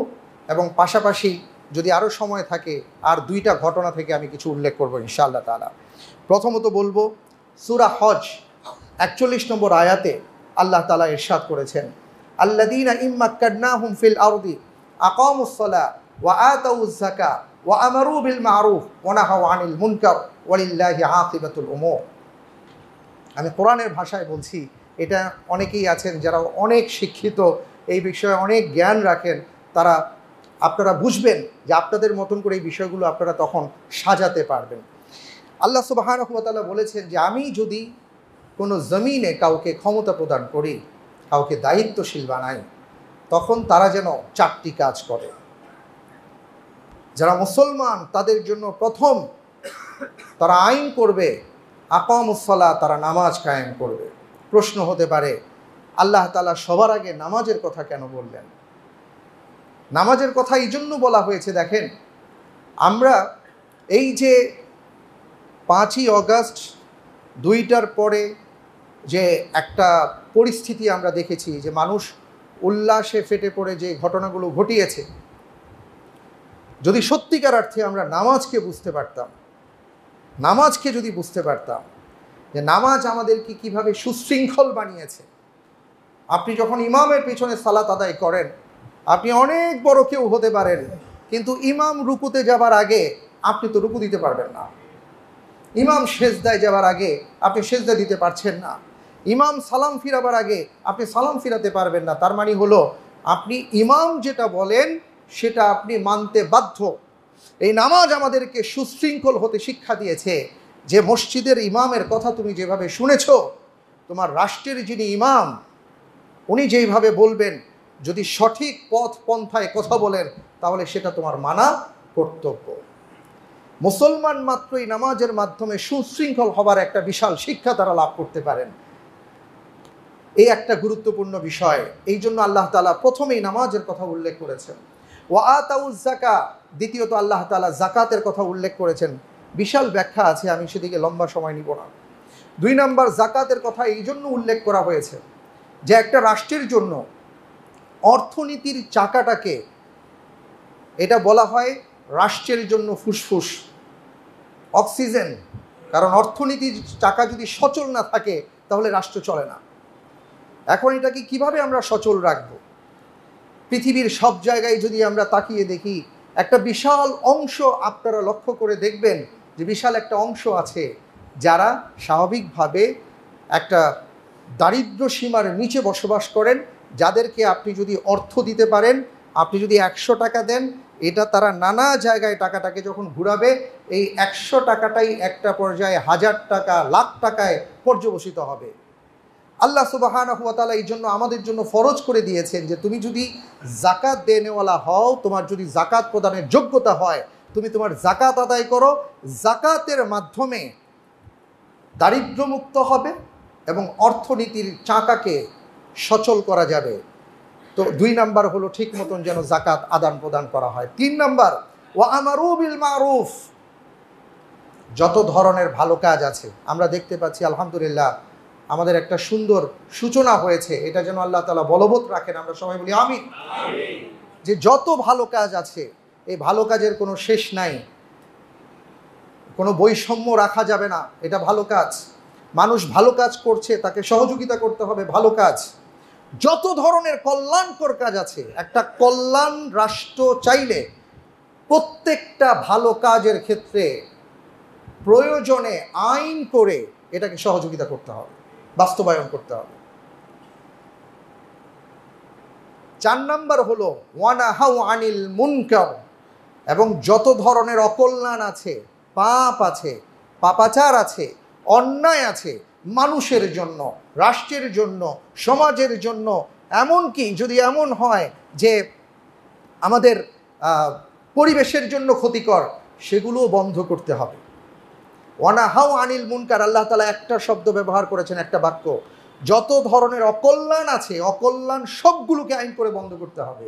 এবং পাশাপাশি যদি আরও সময় থাকে আর 2টা ঘটনা থেকে আমি কিছু উল্লেখ করব ইনশাআল্লাহ তাআলা। প্রথমত বলবো সূরা হজ 41 নম্বর আয়াতে আল্লাহ তাআলা ইরশাদ করেছেন, আল্লাযীনা ইম্মাক্কানাহুম ফিল আরদি আকামুস সালাহ ওয়া আতাউয যাকাহ ওয়া আমারু বিল মা'রুফ ওয়া নাহাউ আনিল মুনকার ওয়ালিল্লাহি আকিবাতুল উমুর। আমি কোরআনের ভাষায় বলছি, এটা অনেকেই আছেন যারা অনেক শিক্ষিত, এই বিষয়ে অনেক জ্ঞান রাখেন, তারা আপনারা বুঝবেন যে আপনাদের মতন করে এই বিষয়গুলো আপনারা তখন সাজাতে পারবেন। আল্লাহ সুবহানাহু ওয়া তাআলা বলেছেন যে আমি যদি কোনো জমিনে কাউকে ক্ষমতা প্রদান করি, কাউকে দায়িত্বশীল বানাই, তখন তারা যেন 4টি কাজ করে। যারা মুসলমান তাদের জন্য প্রথম তারা আইন করবে আকামুস সালাহ, তারা নামাজ কায়েম করবে। প্রশ্ন হতে পারে আল্লাহ তাআলা সবার আগে নামাজের কথা কেন বললেন? নামাজের কথা এই জন্য বলা হয়েছে, দেখেন আমরা এই যে 5ই অগাস্ট 2টার পরে যে একটা পরিস্থিতি আমরা দেখেছি, যে মানুষ উল্লাসে ফেটে পড়ে যে ঘটনাগুলো ঘটিয়েছে, যদি সত্যিকার অর্থে আমরা নামাজকে বুঝতে পারতাম, নামাজকে যদি বুঝতে পারতাম যে নামাজ আমাদেরকে কিভাবে সুশৃঙ্খল বানিয়েছে। আপনি যখন ইমামের পিছনে সালাত আদায় করেন, আপনি অনেক বড় কেউ হতে পারেন, কিন্তু ইমাম রুকুতে যাবার আগে আপনি তো রুকু দিতে পারবেন না। ইমাম সেজদায় যাবার আগে আপনি সেজদা দিতে পারছেন না। ইমাম সালাম ফিরাবার আগে আপনি সালাম ফিরাতে পারবেন না। তার মানে হলো আপনি ইমাম যেটা বলেন সেটা আপনি মানতে বাধ্য। এই নামাজ আমাদেরকে সুশৃঙ্খল হতে শিক্ষা দিয়েছে যে মসজিদের ইমামের কথা তুমি যেভাবে শুনেছ, তোমার রাষ্ট্রের যিনি ইমাম উনি যেইভাবে বলবেন, যদি সঠিক পথ পন্থায় কথা বলেন তাহলে সেটা তোমার মানা কর্তব্য। মুসলমান মাত্রই নামাজের মাধ্যমে সুশৃঙ্খল হবার একটা বিশাল শিক্ষা তারা লাভ করতে পারেন। এই একটা গুরুত্বপূর্ণ বিষয়। এই জন্য আল্লাহ তাআলা প্রথমেই নামাজের কথা উল্লেখ করেছেন। ওয়া আতাউজ যাকা, দ্বিতীয়ত আল্লাহ তাআলা যাকাতের কথা উল্লেখ করেছেন। বিশাল ব্যাখ্যা আছে, আমি সেদিকে লম্বা সময় নিব না। 2 নম্বর, যাকাতের কথা এই জন্য উল্লেখ করা হয়েছে যে একটা রাষ্ট্রের জন্য অর্থনীতির চাকাটাকে, এটা বলা হয় রাষ্ট্রের জন্য ফুসফুস, অক্সিজেন। কারণ অর্থনীতির চাকা যদি সচল না থাকে তাহলে রাষ্ট্র চলে না। এখন এটাকে কিভাবে আমরা সচল রাখব? পৃথিবীর সব জায়গায় যদি আমরা তাকিয়ে দেখি, একটা বিশাল অংশ আপনারা লক্ষ্য করে দেখবেন যে বিশাল একটা অংশ আছে যারা স্বাভাবিকভাবে একটা দারিদ্র্য সীমার নিচে বসবাস করেন, যাদেরকে আপনি যদি অর্থ দিতে পারেন, আপনি যদি 100 টাকা দেন, এটা তারা নানা জায়গায় টাকাটাকে যখন ঘুরাবে, এই 100 টাকাটাই একটা পর্যায়ে 1000 টাকা, লাখ টাকায় পর্যবসিত হবে। আল্লাহ সুবহানাহু ওয়া তাআলা এই জন্য আমাদের জন্য ফরজ করে দিয়েছেন যে তুমি যদি যাকাত দেনেওয়ালা হও, তোমার যদি যাকাত প্রদানের যোগ্যতা হয়, তুমি তোমার যাকাত আদায় করো। যাকাতের মাধ্যমে দারিদ্র্যমুক্ত হবে এবং অর্থনীতির চাকাকে সচল করা যাবে। তো 2 নাম্বার হলো ঠিক মতন যেন যাকাত আদান প্রদান করা হয়। 3 নাম্বার, ওয়া আমারু বিল মারুফ, যত ধরনের ভালো কাজ আছে আমরা দেখতে পাচ্ছি আলহামদুলিল্লাহ আমাদের একটা সুন্দর সূচনা হয়েছে, এটা যেন আল্লাহ তাআলা বলবৎ রাখেন। আমরা সবাই বলি আমিন। যে যত ভালো কাজ আছে, এই ভালো কাজের কোনো শেষ নাই, কোনো বৈষম্য রাখা যাবে না। এটা ভালো কাজ, মানুষ ভালো কাজ করছে, তাকে সহযোগিতা করতে হবে, ভালো কাজ। যত ধরনের কল্যাণকর কাজ আছে, একটা কল্যাণ রাষ্ট্র চাইলে প্রত্যেকটা ভালো কাজের ক্ষেত্রে প্রয়োজনে আইন করে এটাকে সহযোগিতা করতে হবে, বাস্তবায়ন করতে হবে। 4 নাম্বার হলো ওয়ানাহাউ আনিল মুনকার, এবং যত ধরনের অকল্যাণ আছে, পাপ আছে, পাপাচার আছে, অন্যায় আছে, মানুষের জন্য, রাষ্ট্রের জন্য, সমাজের জন্য, এমনকি যদি এমন হয় যে আমাদের পরিবেশের জন্য ক্ষতিকর, সেগুলোও বন্ধ করতে হবে। ওয়ানাহাউ আনিল মুনকার, আল্লাহ তাআলা একটা শব্দ ব্যবহার করেছেন, একটা বাক্য। যত ধরনের অকল্যাণ আছে, অকল্যাণ সবগুলোকে আইন করে বন্ধ করতে হবে।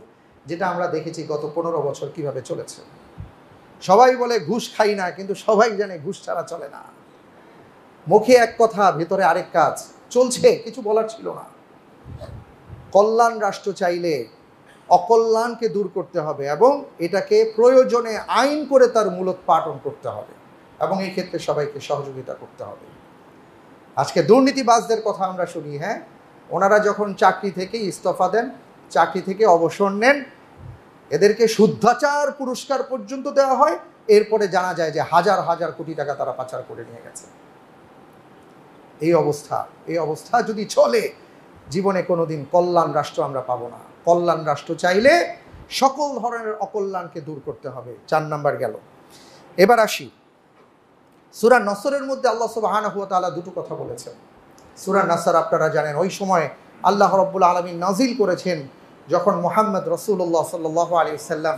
যেটা আমরা দেখেছি গত 15 বছর কিভাবে চলেছে। সবাই বলে ঘুষ খাই না, কিন্তু সবাই জানে ঘুষ ছাড়া চলে না। মুখে এক কথা, ভেতরে আরেক কাজ চলছে, কিছু বলার ছিল না। কল্যাণ রাষ্ট্র চাইলে অকল্যাণকে দূর করতে হবে এবং এটাকে প্রয়োজনে আইন করে তার মূলোৎপাটন করতে হবে, এবং এই ক্ষেত্রে সবাইকে সহযোগিতা করতে হবে। আজকে দুর্নীতিবাজদের কথা আমরা শুনি, হ্যাঁ, ওনারা যখন চাকরি থেকে ইস্তফা দেন, চাকরি থেকে অবসর নেন, এদেরকে শুদ্ধাচার পুরস্কার পর্যন্ত দেওয়া হয়। এরপরে জানা যায় যে হাজার হাজার কোটি টাকা তারা পাচার করে নিয়ে গেছে। এই অবস্থা যদি চলে, জীবনে কোনোদিন কল্যাণ রাষ্ট্র আমরা পাবো না। কল্যাণ রাষ্ট্র চাইলে সকল ধরনের অকল্যাণকে দূর করতে হবে। 4 নাম্বার গেল। এবার আসি সূরা নসরের মধ্যে আল্লাহ সুবহানাহু ওয়া তাআলা দুটো কথা বলেছেন। সূরা নসর আপনারা জানেন, ওই সময় আল্লাহ রাব্বুল আলামিন নাজিল করেছেন যখন মুহাম্মদ রাসূলুল্লাহ সাল্লাল্লাহু আলাইহি ওয়াসাল্লাম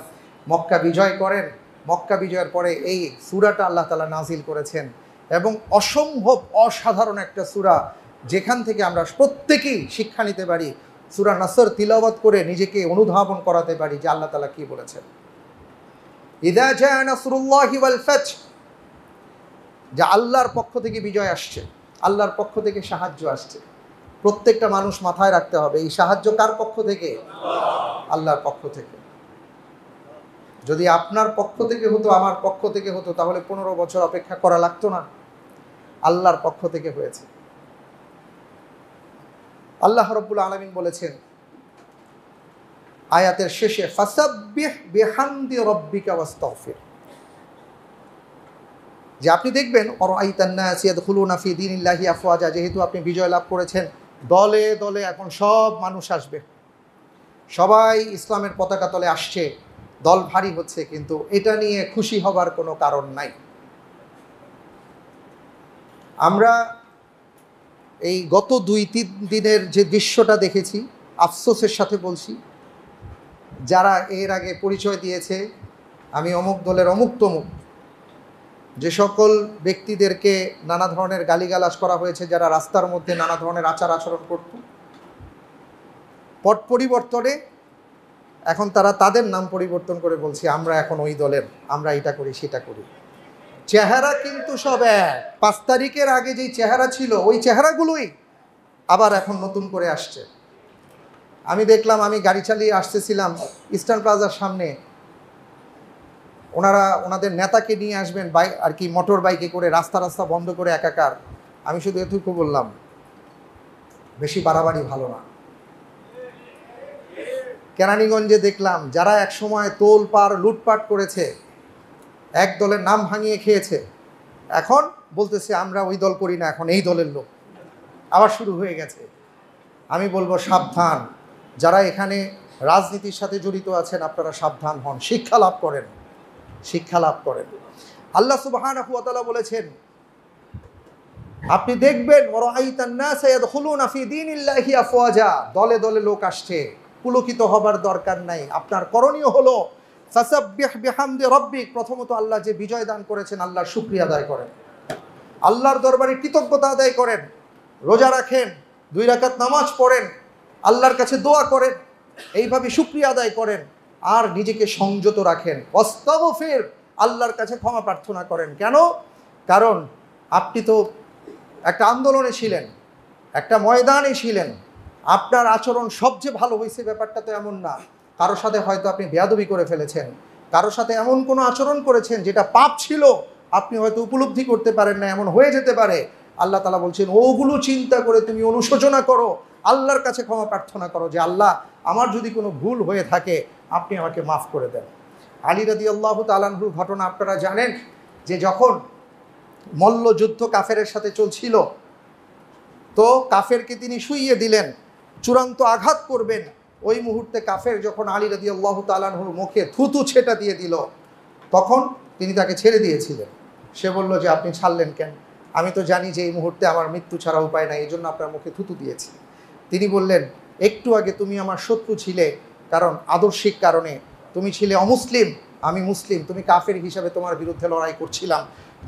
মক্কা বিজয় করেন। মক্কা বিজয়ের পরে এই সূরাটা আল্লাহ তাআলা নাজিল করেছেন, এবং অসম্ভব অসাধারণ একটা সূরা, যেখান থেকে আমরা প্রত্যেকেই শিক্ষা নিতে পারি। সূরা নসর তিলাওয়াত করে নিজেকে অনুধাবন করাতে পারি যে আল্লাহ তাআলা কি বলেছেন। ইযা জাআ নাসরুল্লাহি ওয়াল ফাth, যে আল্লাহর পক্ষ থেকে বিজয় আসছে, আল্লাহর পক্ষ থেকে সাহায্য আসছে। প্রত্যেকটা মানুষ মাথায় রাখতে হবে, এই সাহায্য কার পক্ষ থেকে? আল্লাহর পক্ষ থেকে। যদি আপনার পক্ষ থেকে হতো, আমার পক্ষ থেকে হতো, তাহলে 15 বছর অপেক্ষা করা লাগতো না। আল্লাহর পক্ষ থেকে হয়েছে। আল্লাহ রাব্বুল আলামিন বলেছেন আয়াতের শেষে, ফাসাব্বিহ বিহামদি রাব্বিকা ওয়াস্তাগফির, যে আপনি দেখবেন অরাইতান নাস ইয়াদখুলুনা ফি দীনিল্লাহি আফওয়াজা, যেহেতু আপনি বিজয় লাভ করেছেন, দলে দলে এখন সব মানুষ আসবে, সবাই ইসলামের পতাকা তলে আসছে, দল ভারী হচ্ছে, কিন্তু এটা নিয়ে খুশি হবার কোনো কারণ নাই। আমরা এই গত 2-3 দিনের যে দৃশ্যটা দেখেছি, আফসোসের সাথে বলছি, যারা এর আগে পরিচয় দিয়েছে আমি অমুক দলের অমুক তমুক, যে সকল ব্যক্তিদেরকে নানা ধরনের গালিগালাজ করা হয়েছে, যারা রাস্তার মধ্যে নানা ধরনের আচার আচরণ করত, পট পরিবর্তনে এখন তারা তাদের নাম পরিবর্তন করে বলছে আমরা এখন ওই দলের, আমরা এটা করি সেটা করি। চেহারা কিন্তু সব এক। 5 তারিখের আগে যেই চেহারা ছিল ওই চেহারাগুলোই আবার এখন নতুন করে আসছে। আমি দেখলাম, আমি গাড়ি চালিয়ে আসতেছিলাম ইস্টার্ন প্লাজার সামনে, ওনাদের নেতাকে নিয়ে আসবেন আর কি মোটর বাইকে করে, রাস্তা রাস্তা বন্ধ করে একাকার। আমি শুধু এটুকু বললাম, বেশি বাড়াবাড়ি ভালো না। কেরানীগঞ্জে দেখলাম যারা একসময় তোল পার লুটপাট করেছে, এক দলের নাম ভাঙিয়ে খেয়েছে, এখন বলতেছে আমরা ওই দল করি না, এখন এই দলের লোক। আবার শুরু হয়ে গেছে। আমি বলবো সাবধান, যারা এখানে রাজনীতির সাথে জড়িত আছেন আপনারা সাবধান হন, শিক্ষা লাভ করেন, শিক্ষা লাভ করেন। আল্লাহ সুবহানাহু ওয়া তাআলা বলেছেন, আপনি দেখবেন ওয়ারাআইতান নাসা ইয়াদখুলুনা ফি দীনিল্লাহি আফওয়াজা, দলে দলে লোক আসছে, পুলকিত হবার দরকার নাই। আপনার করণীয় হলো ফাসাব্বিহ বিহামদি রাব্বিক, প্রথমত আল্লাহ যে বিজয় দান করেছেন আল্লাহর শুকরিয়া আদায় করেন, আল্লাহর দরবারে কৃতজ্ঞতা আদায় করেন, রোজা রাখেন, 2 রাকাত নামাজ পড়েন, আল্লাহর কাছে দোয়া করেন, এইভাবে শুকরিয়া আদায় করেন, আর নিজেকে সংযত রাখেন। ওয়াস্তাগফির, আল্লাহর কাছে ক্ষমা প্রার্থনা করেন। কেন? কারণ আপনি তো একটা আন্দোলনে ছিলেন, একটা ময়দানে ছিলেন, আপনার আচরণ সবচেয়ে ভালো হয়েছে ব্যাপারটা তো এমন না। কারোর সাথে হয়তো আপনি বেয়াদবি করে ফেলেছেন, কারোর সাথে এমন কোনো আচরণ করেছেন যেটা পাপ ছিল, আপনি হয়তো উপলব্ধি করতে পারেন না, এমন হয়ে যেতে পারে। আল্লাহ তাআলা বলছেন ওগুলো চিন্তা করে তুমি অনুশোচনা করো, আল্লাহর কাছে ক্ষমা প্রার্থনা করো যে আল্লাহ আমার যদি কোনো ভুল হয়ে থাকে আপনি আমাকে মাফ করে দেন। আলী রাদিয়াল্লাহু তাআলা আনহুর ঘটনা আপনারা জানেন, যে যখন মল্লযুদ্ধ কাফেরের সাথে চলছিল, তো কাফেরকে তিনি শুইয়ে দিলেন, চূড়ান্ত আঘাত করবেন, ওই মুহূর্তে কাফের যখন আলী রাদিয়াল্লাহু তাআলা আনহুর মুখে থুতু ছেটা দিয়ে দিল, তখন তিনি তাকে ছেড়ে দিয়েছিলেন। সে বলল যে আপনি ছাড়লেন কেন? আমি তো জানি যে এই মুহূর্তে আমার মৃত্যু ছাড়া উপায় নাই, এই জন্য আপনার মুখে থুতু দিয়েছি। তিনি বললেন একটু আগে তুমি আমার শত্রু ছিলে, কারণ আদর্শিক কারণে তুমি ছিলে অমুসলিম, আমি মুসলিম, তুমি কাফের হিসাবে তোমার বিরুদ্ধে লড়াই করছিলাম।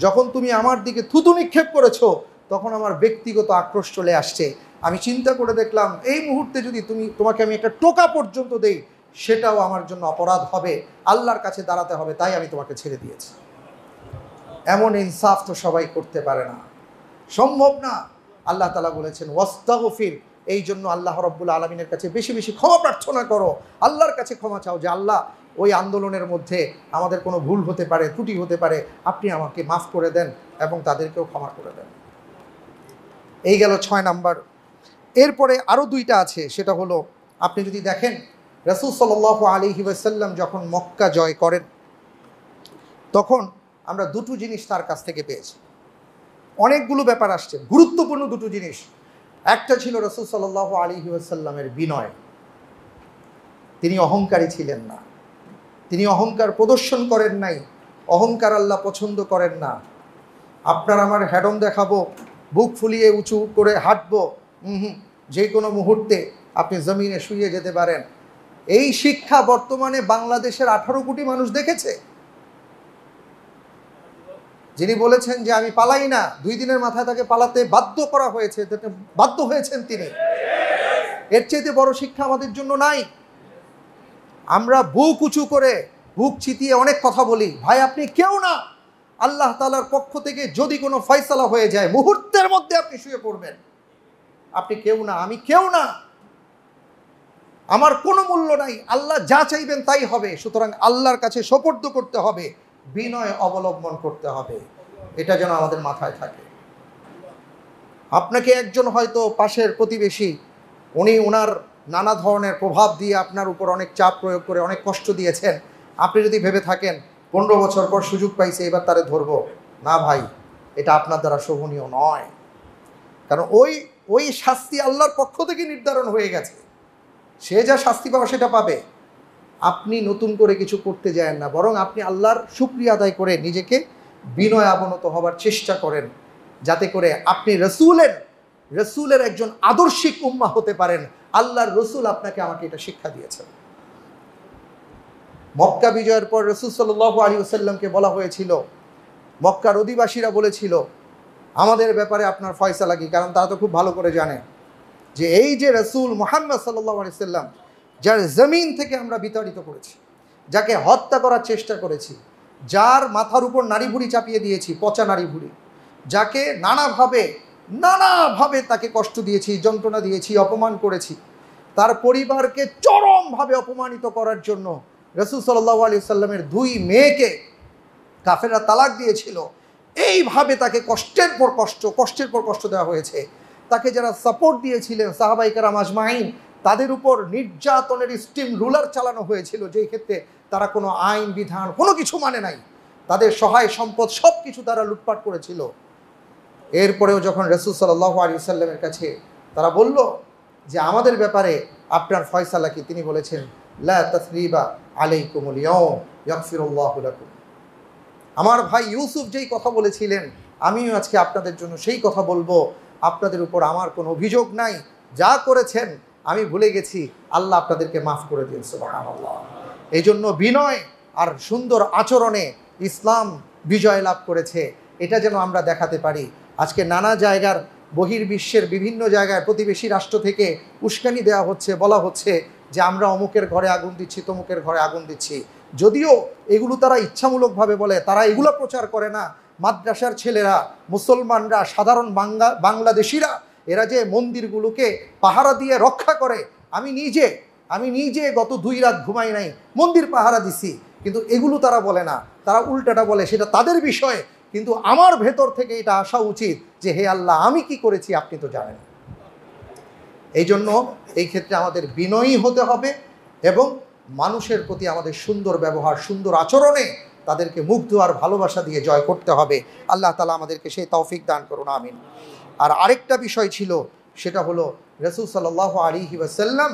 যখন তুমি আমার দিকে থুতু নিক্ষেপ করেছো তখন আমার ব্যক্তিগত আক্রোশ চলে আসছে। আমি চিন্তা করে দেখলাম এই মুহূর্তে যদি তোমাকে আমি একটা টোকা পর্যন্ত দেই সেটাও আমার জন্য অপরাধ হবে, আল্লাহর কাছে দাঁড়াতে হবে, তাই আমি তোমাকে ছেড়ে দিয়েছি। এমন ইনসাফ তো সবাই করতে পারে না, সম্ভব না। আল্লাহ তাআলা বলেছেন ওয়াস্তাগফির, এই জন্য আল্লাহ রাব্বুল আলামিনের কাছে বেশি বেশি ক্ষমা প্রার্থনা করো, আল্লাহর কাছে ক্ষমা চাও যে আল্লাহ ওই আন্দোলনের মধ্যে আমাদের কোনো ভুল হতে পারে, ত্রুটি হতে পারে, আপনি আমাকে মাফ করে দেন এবং তাদেরকেও ক্ষমা করে দেন। এই গেল 6 নাম্বার। এরপরে আরও 2টা আছে, সেটা হলো আপনি যদি দেখেন রাসূল সাল্লাল্লাহু আলাইহি ওয়াসাল্লাম যখন মক্কা জয় করেন তখন আমরা 2টো জিনিস তার কাছ থেকে পেয়েছি। অনেকগুলো ব্যাপার আসছে, গুরুত্বপূর্ণ 2টো জিনিস। একটা ছিল রাসূল সাল্লাল্লাহু আলাইহি ওয়াসাল্লামের বিনয়, তিনি অহংকারী ছিলেন না, তিনি অহংকার প্রদর্শন করেন নাই, অহংকার আল্লাহ পছন্দ করেন না। আপনার আমার হ্যাডম দেখাবো, বুক ফুলিয়ে উঁচু করে হাঁটবো, যে কোনো মুহূর্তে আপনি জমিনে শুয়ে যেতে পারেন, এই শিক্ষা বর্তমানে বাংলাদেশের 18 কোটি মানুষ দেখেছে। যিনি বলেছেন যে আমি পালাই না, 2 দিনের মাথায় তাকে পালাতে বাধ্য করা হয়েছে, বাধ্য হয়েছেন তিনি। এর চাইতে বড় শিক্ষা আমাদের জন্য নাই। আমরা বুক উঁচু করে বুক চিতিয়ে অনেক কথা বলি, ভাই আপনি কেউ না, আল্লাহ তাআলার পক্ষ থেকে যদি কোনো ফয়সালা হয়ে যায় মুহূর্তের মধ্যে আপনি শুয়ে পড়বেন। আপনি কেউ না, আমি কেউ না, আমার কোনো মূল্য নাই, আল্লাহ যা চাইবেন তাই হবে। সুতরাং আল্লাহর কাছে সোপর্দ করতে হবে, বিনয় অবলম্বন করতে হবে, এটা যেন আমাদের মাথায় থাকে। আপনাকে একজন হয়তো পাশের প্রতিবেশী, উনি ওনার নানা ধরনের প্রভাব দিয়ে আপনার উপর অনেক চাপ প্রয়োগ করে অনেক কষ্ট দিয়েছেন, আপনি যদি ভেবে থাকেন 15 বছর পর সুযোগ পাইছে এবার তারে ধরবো, না ভাই, এটা আপনার দ্বারা শোভনীয় নয়। কারণ ওই শাস্তি আল্লাহর পক্ষ থেকে নির্ধারণ হয়ে গেছে। সে যা শাস্তি পাওয়া সেটা পাবে। আপনি নতুন করে কিছু করতে যায়েন না, বরং আপনি আল্লাহর শুকরিয়া আদায় করে নিজেকে বিনয় অবনত হবার চেষ্টা করেন, যাতে করে আপনি রসুলের একজন আদর্শিক উম্মাহ হতে পারেন। আল্লাহর রসুল আপনাকে আমাকে এটা শিক্ষা দিয়েছেন। মক্কা বিজয়ের পর রসুল সাল্লাল্লাহু আলাইহি ওয়াসাল্লামকে বলা হয়েছিল, মক্কার অধিবাসীরা বলেছিল আমাদের ব্যাপারে আপনার ফয়সালা কি, কারণ তারা তো খুব ভালো করে জানে যে এই যে রসুল মুহাম্মদ সাল্লাল্লাহু আলাইহি ওয়াসাল্লাম, যার জমিন থেকে আমরা বিতাড়িত করেছি, যাকে হত্যা করার চেষ্টা করেছি, যার মাথার উপর নারী ভুঁড়ি চাপিয়ে দিয়েছি, পচা নারী ভুঁড়ি, যাকে নানাভাবে তাকে কষ্ট দিয়েছি, যন্ত্রণা দিয়েছি, অপমান করেছি, তার পরিবারকে চরমভাবে অপমানিত করার জন্য রাসূল সাল্লাল্লাহু আলাইহি ওয়াসাল্লামের 2 মেয়েকে কাফেররা তালাক দিয়েছিল। এইভাবে তাকে কষ্টের পর কষ্ট দেওয়া হয়েছে। তাকে যারা সাপোর্ট দিয়েছিলেন সাহাবায়ে কেরাম আজমাইন, তাদের উপর নির্যাতনের স্টিম রুলার চালানো হয়েছিল, যেই ক্ষেত্রে তারা কোনো আইন বিধান কোনো কিছু মানে নাই, তাদের সহায় সম্পদ সব কিছু তারা লুটপাট করেছিল। এরপরেও যখন রাসূল সাল্লাল্লাহু আলাইহি ওয়াসাল্লামের কাছে তারা বলল যে আমাদের ব্যাপারে আপনার ফয়সালা কি, তিনি বলেছেন লা তাসরিবা আলাইকুমুল ইয়াউম ইয়াগফিরুল্লাহু লাকুম। আমার ভাই ইউসুফ যেই কথা বলেছিলেন, আমিও আজকে আপনাদের জন্য সেই কথা বলবো, আপনাদের উপর আমার কোনো অভিযোগ নাই, যা করেছেন আমি ভুলে গেছি, আল্লাহ আপনাদেরকে মাফ করে দিন। সুবহানাল্লাহ। এই জন্য বিনয় আর সুন্দর আচরণে ইসলাম বিজয় লাভ করেছে, এটা যেন আমরা দেখাতে পারি। আজকে নানা জায়গার বহির্বিশ্বের বিভিন্ন জায়গায় প্রতিবেশী রাষ্ট্র থেকে উস্কানি দেওয়া হচ্ছে, বলা হচ্ছে যে আমরা অমুকের ঘরে আগুন দিচ্ছি, তমুকের ঘরে আগুন দিচ্ছি। যদিও এগুলো তারা ইচ্ছামূলকভাবে বলে, তারা এগুলো প্রচার করে না। মাদ্রাসার ছেলেরা, মুসলমানরা, সাধারণ বাংলাদেশিরা, এরা যে মন্দিরগুলোকে পাহারা দিয়ে রক্ষা করে, আমি নিজে গত 2 রাত ঘুমাই নাই, মন্দির পাহারা দিছি, কিন্তু এগুলো তারা বলে না, তারা উল্টাটা বলে, সেটা তাদের বিষয়। কিন্তু আমার ভেতর থেকে এটা আসা উচিত যে হে আল্লাহ, আমি কি করেছি আপনি তো জানেন। এই জন্য এই ক্ষেত্রে আমাদের বিনয়ী হতে হবে এবং মানুষের প্রতি আমাদের সুন্দর ব্যবহার, সুন্দর আচরণে তাদেরকে মুগ্ধ আর ভালোবাসা দিয়ে জয় করতে হবে। আল্লাহ তাআলা আমাদেরকে সেই তৌফিক দান করুন, আমিন। আর আরেকটা বিষয় ছিল, সেটা হলো রাসূল সাল্লাল্লাহু আলাইহি ওয়াসাল্লাম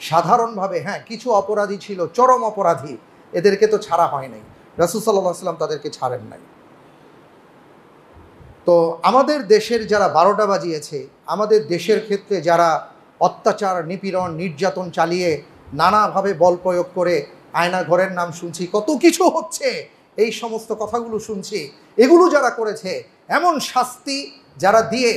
সাধারণভাবে, হ্যাঁ কিছু অপরাধী ছিল, চরম অপরাধী, এদেরকে তো ছাড়া হয় নাই, রাসূল সাল্লাল্লাহু আলাইহি ওয়াসাল্লাম তাদেরকে ছাড়েন নাই। তো আমাদের দেশের যারা 12টা বাজিয়েছে, আমাদের দেশের ক্ষেত্রে যারা অত্যাচার, নিপীড়ন, নির্যাতন চালিয়ে নানাভাবে বল প্রয়োগ করে, আয়না ঘরের নাম শুনছি, কত কিছু হচ্ছে, এই সমস্ত কথাগুলো শুনছি, এগুলো যারা করেছে, এমন শাস্তি যারা দিয়ে,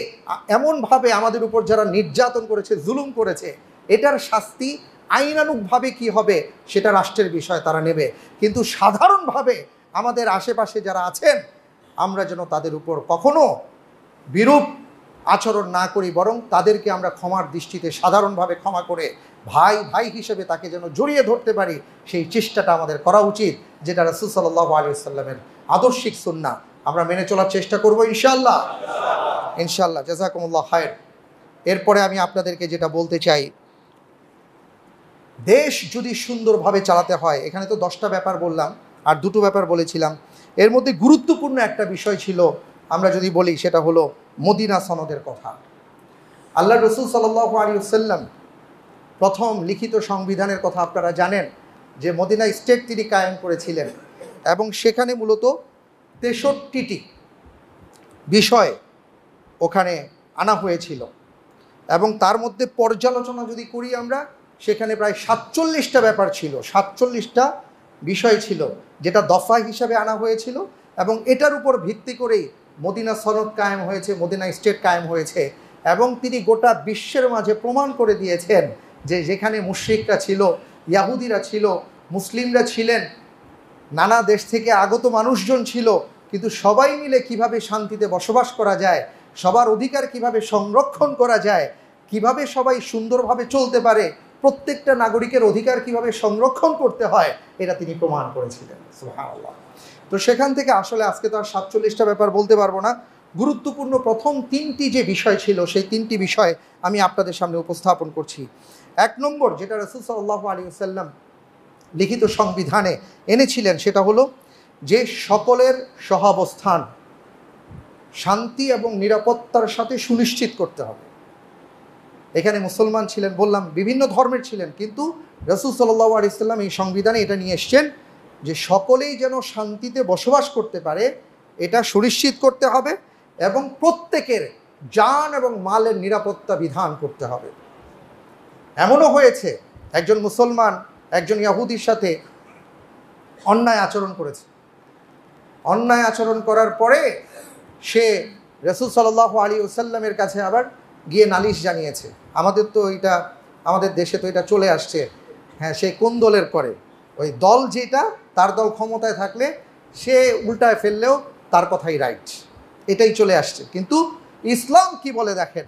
এমনভাবে আমাদের উপর যারা নির্যাতন করেছে, জুলুম করেছে, এটার শাস্তি আইনানুগভাবে কি হবে সেটা রাষ্ট্রের বিষয়, তারা নেবে। কিন্তু সাধারণভাবে আমাদের আশেপাশে যারা আছেন, আমরা যেন তাদের উপর কখনো বিরূপ আচরণ না করি, বরং তাদেরকে আমরা ক্ষমার দৃষ্টিতে সাধারণভাবে ক্ষমা করে ভাই হিসেবে তাকে যেন জড়িয়ে ধরতে পারি, সেই চেষ্টাটা আমাদের করা উচিত, যেটা রাসূল সাল্লাল্লাহু আলাইহি ওয়াসাল্লামের আদর্শিক সুন্নাহ। আমরা মেনে চলার চেষ্টা করব ইনশাআল্লাহ। জাযাকুমুল্লাহ খায়র। এরপরে আমি আপনাদেরকে যেটা বলতে চাই, দেশ যদি সুন্দরভাবে চালাতে হয়, এখানে তো 10টা ব্যাপার বললাম, আর 2টো ব্যাপার বলেছিলাম, এর মধ্যে গুরুত্বপূর্ণ একটা বিষয় ছিল, আমরা যদি বলি সেটা হলো মদিনা সনদের কথা। আল্লাহ রাসূল সাল্লাল্লাহু আলাইহি ওয়াসাল্লাম প্রথম লিখিত সংবিধানের কথা আপনারা জানেন, যে মদিনা স্টেট তিনি কায়েম করেছিলেন, এবং সেখানে মূলত 63টি বিষয় ওখানে আনা হয়েছিল, এবং তার মধ্যে পর্যালোচনা যদি করি আমরা, সেখানে প্রায় 47টা ব্যাপার ছিল, 47টা বিষয় ছিল, যেটা দফা হিসাবে আনা হয়েছিল, এবং এটার উপর ভিত্তি করেই মদিনা সনদ কায়েম হয়েছে, মদিনা স্টেট কায়েম হয়েছে। এবং তিনি গোটা বিশ্বের মাঝে প্রমাণ করে দিয়েছেন যে যেখানে মুশরিকরা ছিল, ইয়াহুদিরা ছিল, মুসলিমরা ছিলেন, নানা দেশ থেকে আগত মানুষজন ছিল, কিন্তু সবাই মিলে কিভাবে শান্তিতে বসবাস করা যায়, সবার অধিকার কিভাবে সংরক্ষণ করা যায়, কিভাবে সবাই সুন্দরভাবে চলতে পারে, প্রত্যেকটা নাগরিকের অধিকার কিভাবে সংরক্ষণ করতে হয়, এটা তিনি প্রমাণ করেছিলেন। সুবহানাল্লাহ। তো সেখান থেকে আসলে আজকে তো আর 47টা ব্যাপার বলতে পারবো না, গুরুত্বপূর্ণ প্রথম 3টি যে বিষয় ছিল, সেই 3টি বিষয় আমি আপনাদের সামনে উপস্থাপন করছি। 1 নম্বর যেটা রাসূল সাল্লাল্লাহু আলাইহি ওয়াসাল্লাম লিখিত সংবিধানে এনেছিলেন, সেটা হলো যে সকলের সহাবস্থান শান্তি এবং নিরাপত্তার সাথে সুনিশ্চিত করতে হবে। এখানে মুসলমান ছিলেন, বললাম বিভিন্ন ধর্মের ছিলেন, কিন্তু রাসূল সাল্লাল্লাহু আলাইহি ওয়াসাল্লাম এই সংবিধানে এটা নিয়ে এসছেন যে সকলেই যেন শান্তিতে বসবাস করতে পারে, এটা সুনিশ্চিত করতে হবে এবং প্রত্যেকের জান এবং মালের নিরাপত্তা বিধান করতে হবে। এমনও হয়েছে একজন মুসলমান একজন ইহুদির সাথে অন্যায় আচরণ করেছে। অন্যায় আচরণ করার পরে সে রাসূল সাল্লাল্লাহু আলাইহি ওয়াসাল্লামের কাছে আবার গিয়ে নালিশ জানিয়েছে। আমাদের দেশে তো এটা চলে আসছে, হ্যাঁ, সে কোন দলের করে, ওই দল যেটা তার দল ক্ষমতায় থাকলে সে উল্টায় ফেললেও তার কথাই রাইট, এটাই চলে আসছে। কিন্তু ইসলাম কি বলে দেখেন,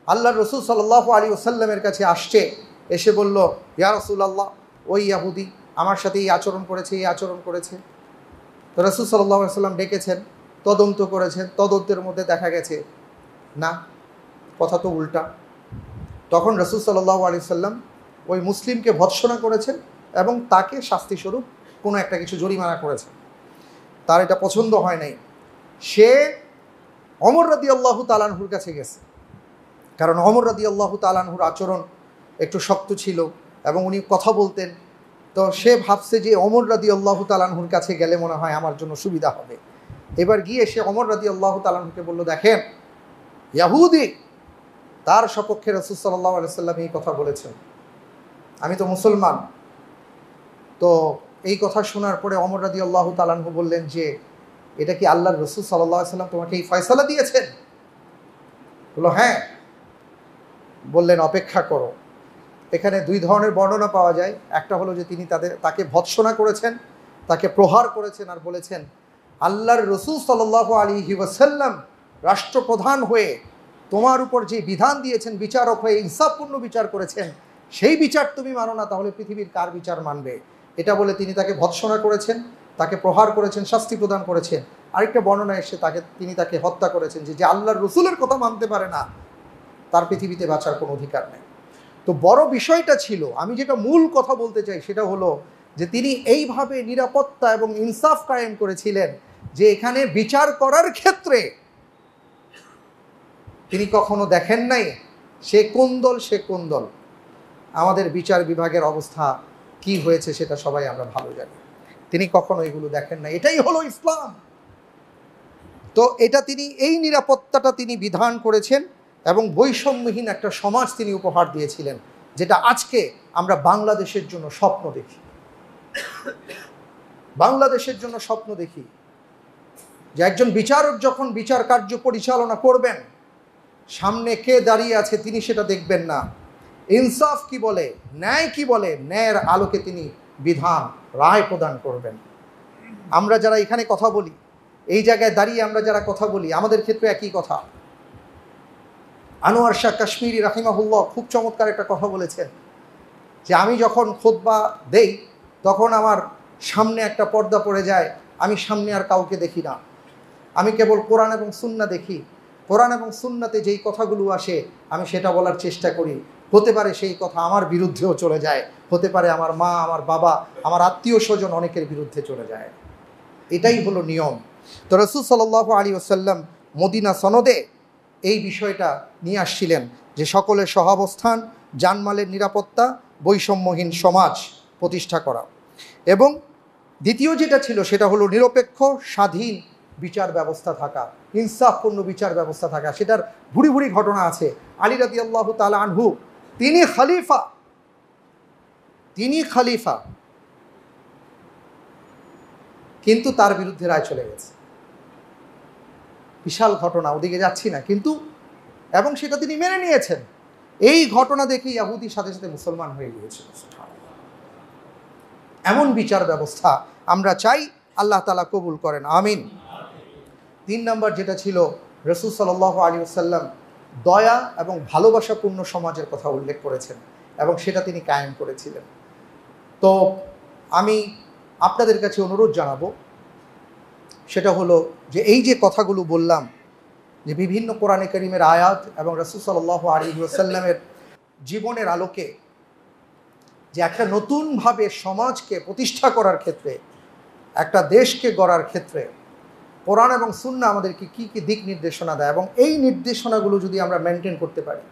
আল্লাহর রাসূল সাল্লাল্লাহু আলাইহি ওয়াসাল্লামের কাছে আসছে, এসে বলল, ইয়া রাসূলুল্লাহ, ওই ইহুদি আমার সাথে এই আচরণ করেছে। তো রাসূল সাল্লাল্লাহু আলাইহি ওয়াসাল্লাম ডেকেছেন, তদন্ত করেছেন, তদন্তের মধ্যে দেখা গেছে না, কথা তো উল্টা। তখন রাসূল সাল্লাল্লাহু আলাইহি ওয়াসাল্লাম ওই মুসলিমকে ভৎসনা করেছেন এবং তাকে শাস্তিস্বরূপ কোনো একটা কিছু জরিমানা করেছেন। তার এটা পছন্দ হয় নাই, সে ওমর রাদিয়াল্লাহু তাআলা আনহুর কাছে গেছে, কারণ ওমর রাদিয়াল্লাহু তাআলা আনহুর আচরণ একটু শক্ত ছিল এবং উনি কথা বলতেন। তো সে ভাবছে যে ওমর রাদিয়াল্লাহু তাআলা আনহুর কাছে গেলে মনে হয় আমার জন্য সুবিধা হবে। এবার গিয়ে সে ওমর রাদিয়াল্লাহু তাআলা আনহুকে বলল, দেখেন ইহুদি, তার সপক্ষে রাসূল সাল্লাল্লাহু আলাইহি ওয়াসাল্লাম এই কথা বলেছেন, আমি তো মুসলমান। তো এই কথা শোনার পরে ওমর রাদিয়াল্লাহু তাআলা আনহু বললেন যে, এটা কি আল্লাহর রাসূল সাল্লাল্লাহু আলাইহি ওয়াসাল্লাম তোমাকে এই ফয়সালা দিয়েছেন? বললো হ্যাঁ। বললেন অপেক্ষা করো। এখানে দুই ধরনের বর্ণনা পাওয়া যায়, একটা হলো যে তিনি তাকে ভৎসনা করেছেন, তাকে প্রহার করেছেন আর বলেছেন, আল্লাহর রাসূল সাল্লাল্লাহু আলাইহি ওয়াসাল্লাম রাষ্ট্রপ্রধান হয়ে তোমার উপর যে বিধান দিয়েছেন, বিচারক হয়ে ইনসাফপূর্ণ বিচার করেছেন, সেই বিচার তুমি মানো না, তাহলে পৃথিবীর কার বিচার মানবে? এটা বলে তিনি তাকে ভৎসনা করেছেন, তাকে প্রহার করেছেন, শাস্তি প্রদান করেছেন। আরেকটা বর্ণনা এসে তিনি তাকে হত্যা করেছেন, যে আল্লাহর রাসূলের কথা মানতে পারে না তার পৃথিবীতে বাঁচার কোনো অধিকার নেই। তো বড় বিষয়টা ছিল, আমি যেটা মূল কথা বলতে চাই সেটা হলো যে তিনি এইভাবে নিরাপত্তা এবং ইনসাফ কায়েম করেছিলেন যে এখানে বিচার করার ক্ষেত্রে তিনি কখনো দেখেন নাই সে কোন দল। আমাদের বিচার বিভাগের অবস্থা কি হয়েছে সেটা সবাই আমরা ভালো জানি, তিনি কখনো এগুলো দেখেন না। এটাই হলো ইসলাম। তো এটা তিনি এই নিরাপত্তাটা তিনি বিধান করেছেন এবং বৈষম্যহীন একটা সমাজ তিনি উপহার দিয়েছিলেন, যেটা আজকে আমরা বাংলাদেশের জন্য স্বপ্ন দেখি। বাংলাদেশের জন্য স্বপ্ন দেখি যে একজন বিচারক যখন বিচার কার্য পরিচালনা করবেন, সামনে কে দাঁড়িয়ে আছে তিনি সেটা দেখবেন না, ইনসাফ কি বলে, ন্যায় কি বলে, ন্যায়ের আলোকে তিনি বিধান রায় প্রদান করবেন। আমরা যারা এখানে কথা বলি, এই জায়গায় দাঁড়িয়ে আমরা যারা কথা বলি, আমাদের ক্ষেত্রে একই কথা। আনোয়ার শাহ কাশ্মীরি রাহিমাহুল্লাহ খুব চমৎকার একটা কথা বলেছেন যে আমি যখন খুতবা দেই তখন আমার সামনে একটা পর্দা পড়ে যায়, আমি সামনে আর কাউকে দেখি না, আমি কেবল কোরআন এবং সুন্নাহ দেখি। কোরআন এবং সুন্নাতে যেই কথাগুলো আসে আমি সেটা বলার চেষ্টা করি। হতে পারে সেই কথা আমার বিরুদ্ধেও চলে যায়, হতে পারে আমার মা, আমার বাবা, আমার আত্মীয় স্বজন অনেকের বিরুদ্ধে চলে যায়। এটাই হলো নিয়ম। তো রাসূল সাল্লাল্লাহু আলাইহি ওয়াসাল্লাম মদিনা সনদে এই বিষয়টা নিয়ে আসছিলেন যে সকলের সহাবস্থান, জানমালের নিরাপত্তা, বৈষম্যহীন সমাজ প্রতিষ্ঠা করা। এবং দ্বিতীয় যেটা ছিল সেটা হলো নিরপেক্ষ স্বাধীন বিচার ব্যবস্থা থাকা, ইনসাফপূর্ণ বিচার ব্যবস্থা থাকা। সেটার ভুরি ভুরি ঘটনা আছে। আলী রাদিয়াল্লাহু তাআলা আনহু তিনি খলিফা, কিন্তু তার বিরুদ্ধে রায় চলে গেছে। বিশাল ঘটনা, ওদিকে যাচ্ছি না, কিন্তু এবং সেটা তিনি মেনে নিয়েছেন। এই ঘটনা দেখে ইহুদির সাথে সাথে মুসলমান হয়ে গিয়েছিল। এমন বিচার ব্যবস্থা আমরা চাই, আল্লাহ তাআলা কবুল করেন, আমিন। 3 নম্বর যেটা ছিল, রাসূল সাল্লাল্লাহু আলাইহি ওয়াসাল্লাম দয়া এবং ভালোবাসাপূর্ণ সমাজের কথা উল্লেখ করেছেন এবং সেটা তিনি কায়েম করেছিলেন। তো আমি আপনাদের কাছে অনুরোধ জানাবো, সেটা হলো যে এই যে কথাগুলো বললাম, যে বিভিন্ন কোরআনে কারীমের আয়াত এবং রাসূল সাল্লাল্লাহু আলাইহি ওয়াসাল্লামের জীবনের আলোকে যে একটা নতুনভাবে সমাজকে প্রতিষ্ঠা করার ক্ষেত্রে, একটা দেশকে গড়ার ক্ষেত্রে কোরআন এবং সুন্নাহ আমাদেরকে কী কী দিক নির্দেশনা দেয়, এবং এই নির্দেশনাগুলো যদি আমরা মেনটেন করতে পারি,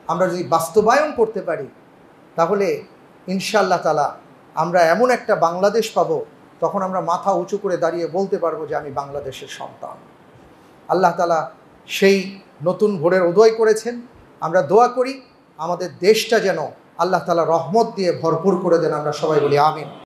আমরা যদি বাস্তবায়ন করতে পারি, তাহলে ইনশাআল্লাহ তাআলা আমরা এমন একটা বাংলাদেশ পাবো, তখন আমরা মাথা উঁচু করে দাঁড়িয়ে বলতে পারবো যে আমি বাংলাদেশের সন্তান। আল্লাহ তাআলা সেই নতুন ভোরের উদয় করেছেন। আমরা দোয়া করি আমাদের দেশটা যেন আল্লাহ তাআলা রহমত দিয়ে ভরপুর করে দেন। আমরা সবাই বলি আমিন।